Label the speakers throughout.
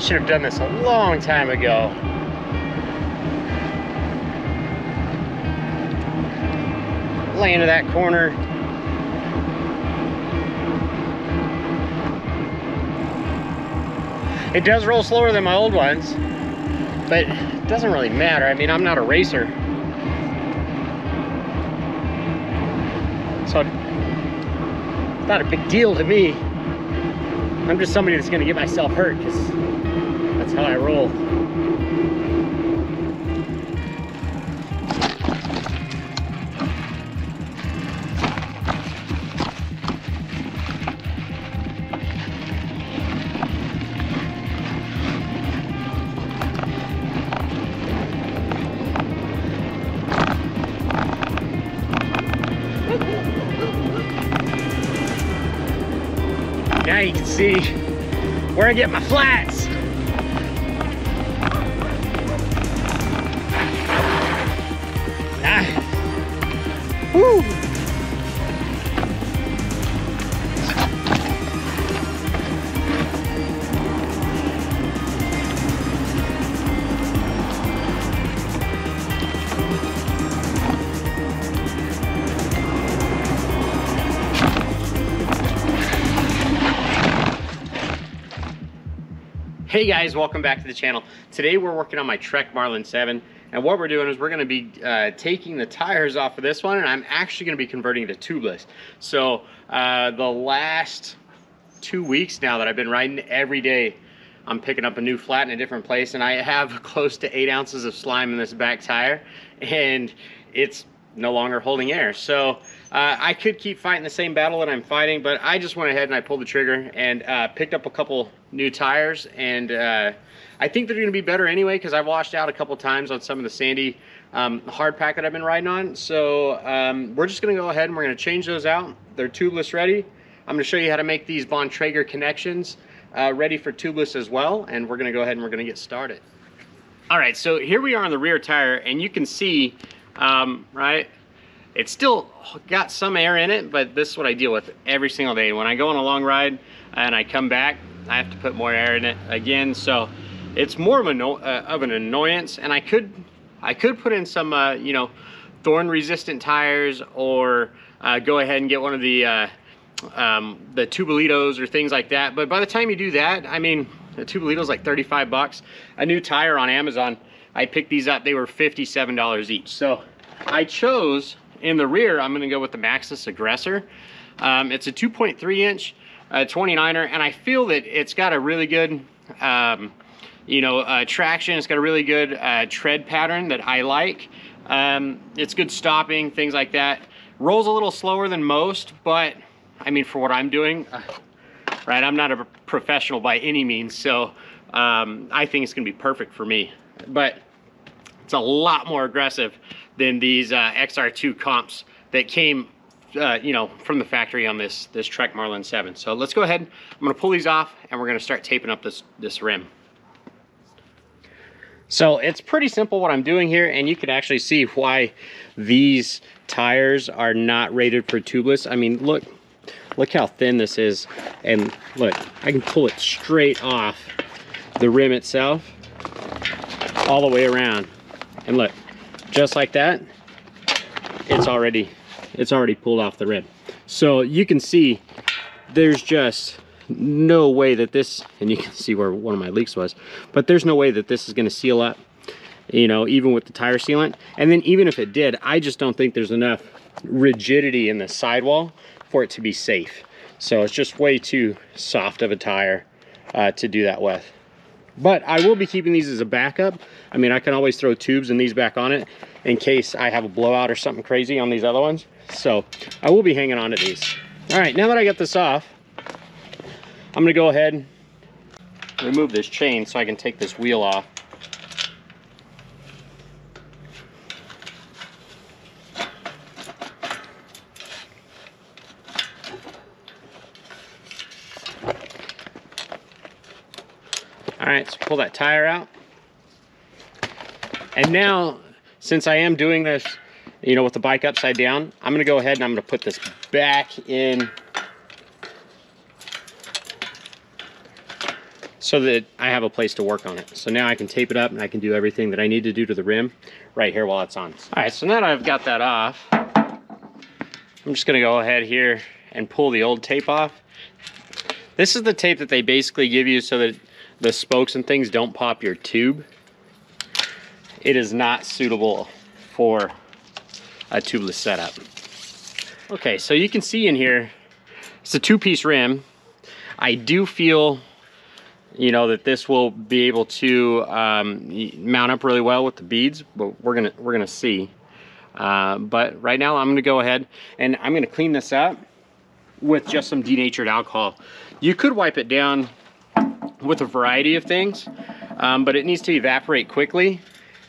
Speaker 1: I should have done this a long time ago. Lay into that corner. It does roll slower than my old ones, but it doesn't really matter. I mean, I'm not a racer. So it's not a big deal to me. I'm just somebody that's gonna get myself hurt because that's how I roll. Now you can see where I get my flats. Woo. Hey guys, welcome back to the channel. Today we're working on my Trek Marlin 7, and what we're doing is we're going to be taking the tires off of this one, and I'm actually going to be converting it to tubeless. So the last 2 weeks now that I've been riding every day, I'm picking up a new flat in a different place, and I have close to 8 ounces of slime in this back tire, and it's no longer holding air. So I could keep fighting the same battle that I'm fighting, but I just went ahead and I pulled the trigger and picked up a couple new tires, and I think they're going to be better anyway because I've washed out a couple times on some of the sandy hard pack that I've been riding on. So we're just going to go ahead and we're going to change those out. They're tubeless ready. I'm going to show you how to make these Bontrager connections ready for tubeless as well, and we're going to go ahead and we're going to get started. All right, so here we are on the rear tire, and you can see right, it's still got some air in it, but this is what I deal with every single day. When I go on a long ride and I come back, I have to put more air in it again, so it's more of an annoyance. And I could put in some you know, thorn resistant tires, or go ahead and get one of the Tubolitos or things like that. But by the time you do that, I mean, the Tubolito's like 35 bucks. A new tire on Amazon, I picked these up, they were $57 each. So I chose, in the rear, I'm gonna go with the Maxxis Aggressor. It's a 2.3 inch 29er, and I feel that it's got a really good you know, traction. It's got a really good tread pattern that I like. It's good stopping, things like that. Rolls a little slower than most, but I mean, for what I'm doing, right, I'm not a professional by any means, so I think it's gonna be perfect for me. But it's a lot more aggressive than these XR2 comps that came you know, from the factory on this Trek Marlin 7. So let's go ahead, I'm gonna pull these off and we're gonna start taping up this rim. So it's pretty simple what I'm doing here, and you can actually see why these tires are not rated for tubeless. I mean, look how thin this is, and look, I can pull it straight off the rim itself all the way around, and look, just like that, it's already pulled off the rim. So you can see there's just no way that this, and you can see where one of my leaks was, but there's no way that this is going to seal up, you know, even with the tire sealant. And then even if it did, I just don't think there's enough rigidity in the sidewall for it to be safe. So it's just way too soft of a tire to do that with. But I will be keeping these as a backup. I mean, I can always throw tubes and these back on it in case I have a blowout or something crazy on these other ones. So I will be hanging on to these. All right, now that I got this off, I'm gonna go ahead and remove this chain so I can take this wheel off. All right, so pull that tire out. And now, since I am doing this, you know, with the bike upside down, I'm gonna go ahead and I'm gonna put this back in so that I have a place to work on it. So now I can tape it up and I can do everything that I need to do to the rim right here while it's on. All right, so now that I've got that off, I'm just gonna go ahead here and pull the old tape off. This is the tape that they basically give you so that the spokes and things don't pop your tube. It is not suitable for a tubeless setup. Okay, so you can see in here, it's a 2-piece rim. I do feel, you know, that this will be able to mount up really well with the beads, but we're gonna see. But right now I'm gonna go ahead and I'm gonna clean this up with just some denatured alcohol. You could wipe it down with a variety of things, but it needs to evaporate quickly.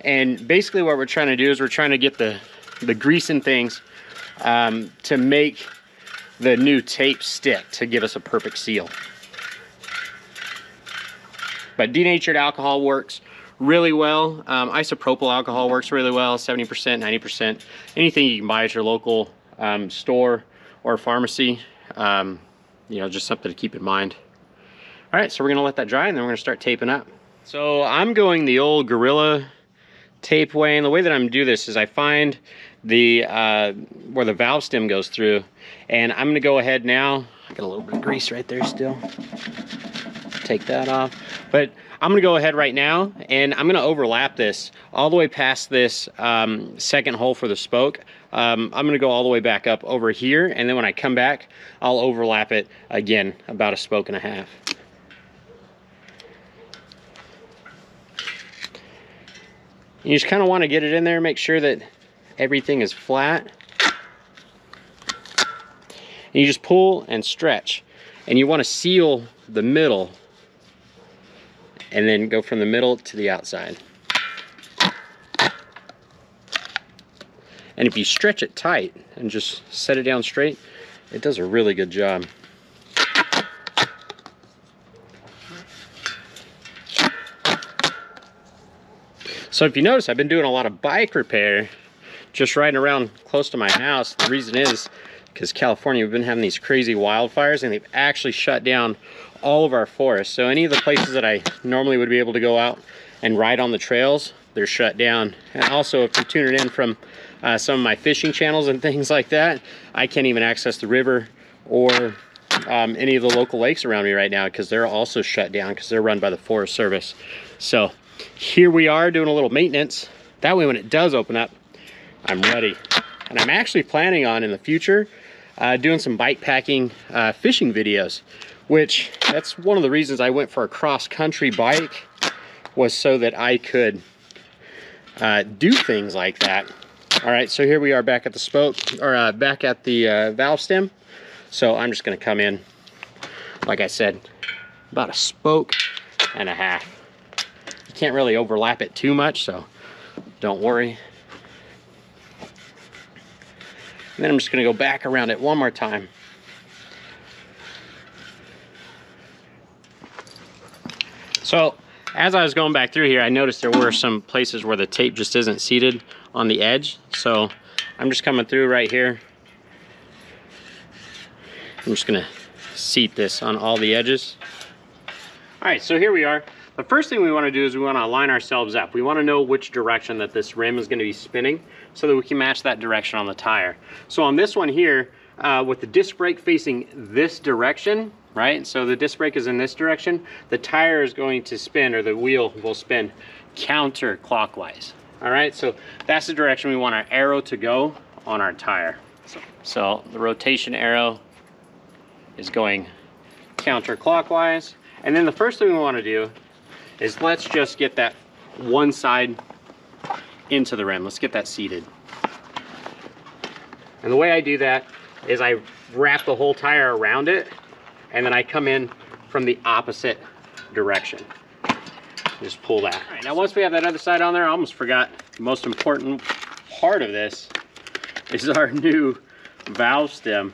Speaker 1: And basically what we're trying to do is we're trying to get the grease and things to make the new tape stick to give us a perfect seal. But denatured alcohol works really well. Isopropyl alcohol works really well, 70%, 90%. Anything you can buy at your local store or pharmacy, you know, just something to keep in mind. All right, so we're gonna let that dry and then we're gonna start taping up. So I'm going the old Gorilla tape way, and the way that I'm gonna do this is I find the where the valve stem goes through, and I'm gonna go ahead now. I got a little bit of grease right there still. Take that off. But I'm gonna go ahead right now and I'm gonna overlap this all the way past this second hole for the spoke. I'm gonna go all the way back up over here, and then when I come back, I'll overlap it again about a spoke and a half. You just kind of want to get it in there, make sure that everything is flat. And you just pull and stretch. And you want to seal the middle and then go from the middle to the outside. And if you stretch it tight and just set it down straight, it does a really good job. So if you notice, I've been doing a lot of bike repair just riding around close to my house. The reason is because California, we've been having these crazy wildfires, and they've actually shut down all of our forests. So any of the places that I normally would be able to go out and ride on the trails, they're shut down. And also, if you're tuning in from some of my fishing channels and things like that, I can't even access the river or any of the local lakes around me right now because they're also shut down because they're run by the Forest Service. So here we are doing a little maintenance. That way when it does open up, I'm ready. And I'm actually planning on, in the future, doing some bike packing fishing videos, which that's one of the reasons I went for a cross-country bike, was so that I could do things like that. All right, so here we are back at the spoke, or back at the valve stem. So I'm just gonna come in, like I said, about a spoke and a half. You can't really overlap it too much, so don't worry. And then I'm just gonna go back around it one more time. So as I was going back through here, I noticed there were some places where the tape just isn't seated on the edge. So I'm just coming through right here. I'm just gonna seat this on all the edges. All right, so here we are. The first thing we wanna do is we wanna line ourselves up. We wanna know which direction that this rim is gonna be spinning so that we can match that direction on the tire. So on this one here, with the disc brake facing this direction, right? So the disc brake is in this direction, the tire is going to spin, or the wheel will spin counterclockwise. All right, so that's the direction we want our arrow to go on our tire. So the rotation arrow is going counterclockwise. And then the first thing we want to do is let's just get that one side into the rim. Let's get that seated. And the way I do that is I wrap the whole tire around it, and then I come in from the opposite direction. Just pull that. All right, now once we have that other side on there, I almost forgot the most important part of this is our new valve stem.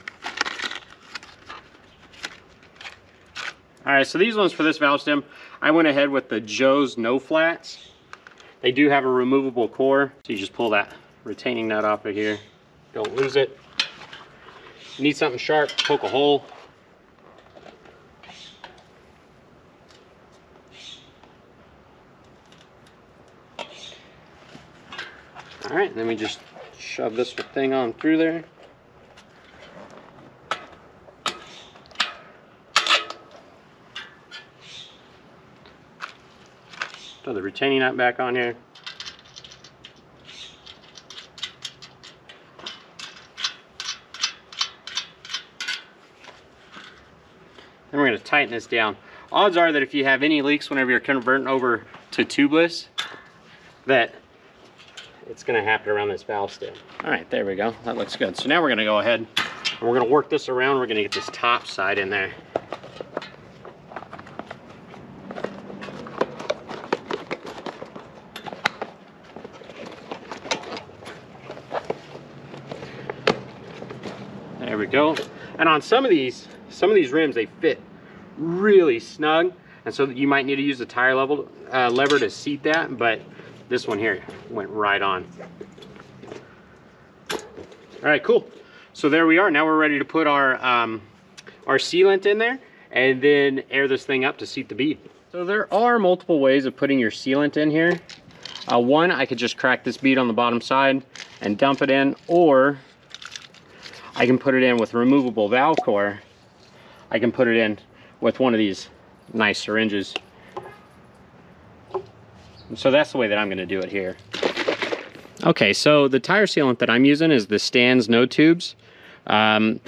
Speaker 1: All right, so these ones for this valve stem, I went ahead with the Joe's No Flats. They do have a removable core, so you just pull that retaining nut off of here. Don't lose it. You need something sharp, poke a hole. All right, then we just shove this thing on through there. Throw the retaining nut back on here. Then we're going to tighten this down. Odds are that if you have any leaks whenever you're converting over to tubeless, that it's going to happen around this valve stem. All right, there we go. That looks good. So now we're going to go ahead and we're going to work this around. We're going to get this top side in there. There we go. And on some of these rims, they fit really snug, and so you might need to use the tire lever to seat that, but this one here went right on. All right, cool. So there we are. Now we're ready to put our sealant in there and then air this thing up to seat the bead. So there are multiple ways of putting your sealant in here. One, I could just crack this bead on the bottom side and dump it in, or I can put it in with removable valve core. I can put it in with one of these nice syringes. So that's the way that I'm going to do it here. Okay, so the tire sealant that I'm using is the Stan's No Tubes. Right,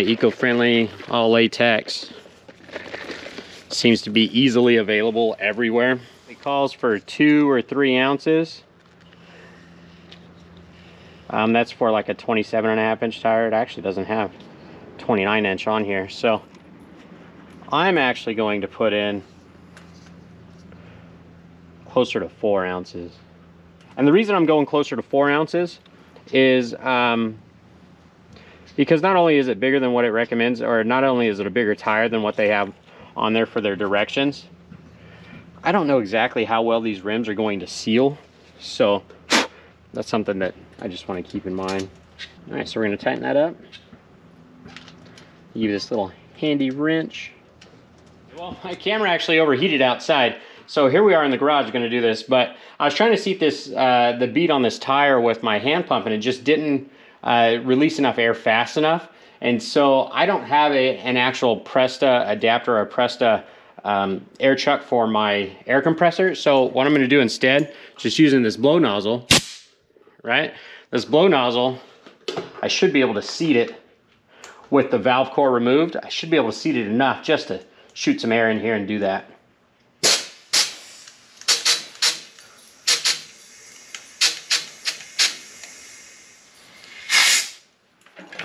Speaker 1: eco-friendly, all latex. Seems to be easily available everywhere. It calls for 2 or 3 ounces. That's for like a 27.5 inch tire. It actually doesn't have 29 inch on here. So I'm actually going to put in closer to 4 ounces. And the reason I'm going closer to 4 ounces is because not only is it bigger than what it recommends, or not only is it a bigger tire than what they have on there for their directions, I don't know exactly how well these rims are going to seal. So that's something that I just want to keep in mind. All right, so we're going to tighten that up. Give this little handy wrench. Well, my camera actually overheated outside, so here we are in the garage going to do this, but I was trying to seat this, the bead on this tire with my hand pump, and it just didn't release enough air fast enough. And so I don't have an actual Presta adapter or Presta air chuck for my air compressor. So what I'm going to do instead, just using this blow nozzle, right? This blow nozzle, I should be able to seat it with the valve core removed. I should be able to seat it enough just to shoot some air in here and do that.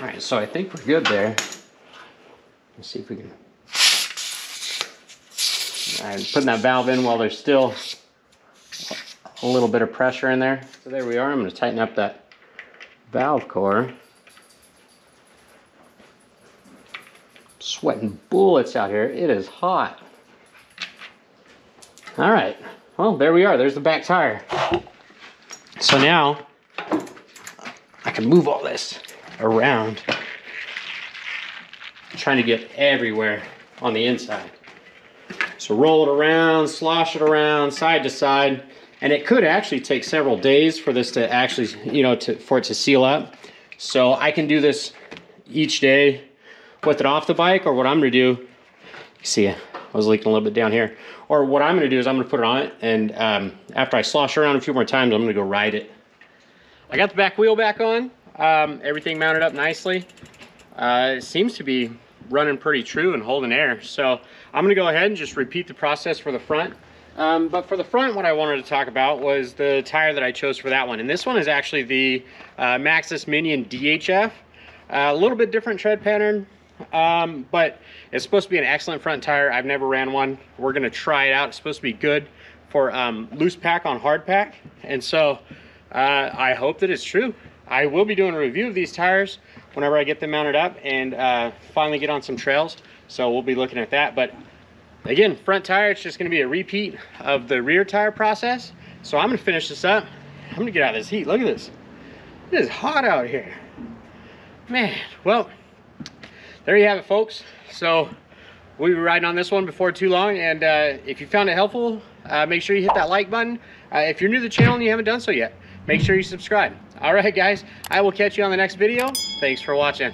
Speaker 1: All right, so I think we're good there. Let's see if we can. All right, putting that valve in while there's still a little bit of pressure in there. So there we are. I'm going to tighten up that valve core. Sweating bullets out here. It is hot. All right, well, there we are. There's the back tire. So now I can move all this around, trying to get everywhere on the inside. So roll it around, slosh it around, side to side, and it could actually take several days for this to actually, for it to seal up. So I can do this each day with it off the bike, or what I'm gonna do, you see I was leaking a little bit down here, or what I'm gonna do is I'm gonna put it on it, and after I slosh around a few more times, I'm gonna go ride it. I got the back wheel back on, everything mounted up nicely. It seems to be running pretty true and holding air, so I'm gonna go ahead and just repeat the process for the front. But for the front, what I wanted to talk about was the tire that I chose for that one, and this one is actually the Maxxis Minion DHF. A little bit different tread pattern, but it's supposed to be an excellent front tire. I've never ran one. We're gonna try it out. It's supposed to be good for loose pack on hard pack, and so I hope that it's true. I will be doing a review of these tires whenever I get them mounted up and finally get on some trails, so we'll be looking at that. But again, front tire, it's just gonna be a repeat of the rear tire process. So I'm gonna finish this up. I'm gonna get out of this heat. Look at this. It is hot out here. Man, well, there you have it, folks. So we'll be riding on this one before too long, and if you found it helpful, make sure you hit that like button. If you're new to the channel and you haven't done so yet, make sure you subscribe. All right, guys, I will catch you on the next video. Thanks for watching.